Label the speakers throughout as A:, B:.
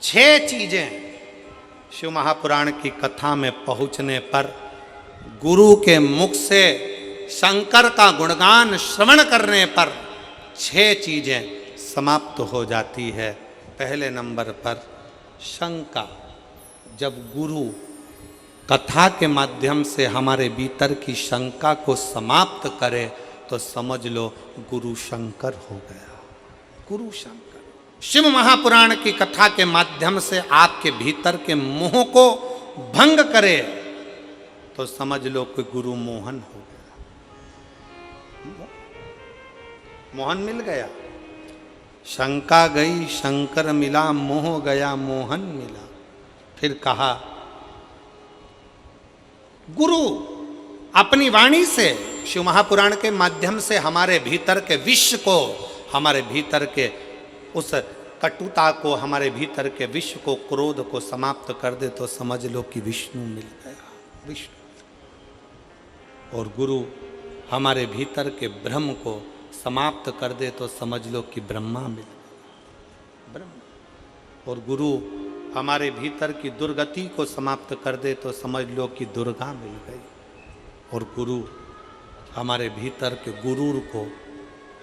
A: 6 चीजें शिव महापुराण की कथा में पहुंचने पर गुरु के मुख से शंकर का गुणगान श्रवण करने पर 6 चीजें समाप्त हो जाती है। पहले नंबर पर शंका। जब गुरु कथा के माध्यम से हमारे भीतर की शंका को समाप्त करे तो समझ लो गुरु शंकर हो गया। गुरु शंकर शिव महापुराण की कथा के माध्यम से आपके भीतर के मोह को भंग करे तो समझ लो कि गुरु मोहन हो गया। मोहन मिल गया। शंका गई शंकर मिला, मोह गया मोहन मिला। फिर कहा गुरु अपनी वाणी से शिव महापुराण के माध्यम से हमारे भीतर के विष को, हमारे भीतर के उस कटुता को, हमारे भीतर के विष को, क्रोध को समाप्त कर दे तो समझ लो कि विष्णु मिल गया। विष्णु। और गुरु हमारे भीतर के भ्रम को समाप्त कर दे तो समझ लो कि ब्रह्मा मिल गया। ब्रह्म। और गुरु हमारे भीतर की दुर्गति को समाप्त कर दे तो समझ लो कि दुर्गा मिल गई। और गुरु हमारे भीतर के गुरूर को,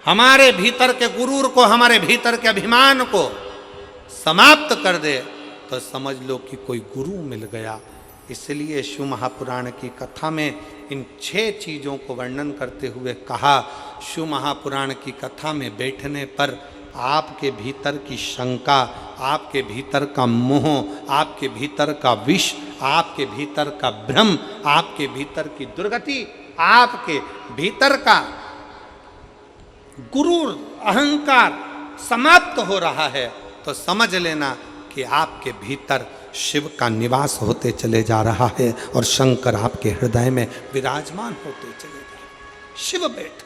A: हमारे भीतर के गुरूर को, हमारे भीतर के अभिमान को समाप्त कर दे तो समझ लो कि कोई गुरु मिल गया। इसलिए शिव महापुराण की कथा में इन 6 चीज़ों को वर्णन करते हुए कहा, शिव महापुराण की कथा में बैठने पर आपके भीतर की शंका, आपके भीतर का मोह, आपके भीतर का विष, आपके भीतर का भ्रम, आपके भीतर की दुर्गति, आपके भीतर का गुरूर अहंकार समाप्त हो रहा है तो समझ लेना कि आपके भीतर शिव का निवास होते चले जा रहा है और शंकर आपके हृदय में विराजमान होते चले जा रहे हैं। शिव बैठ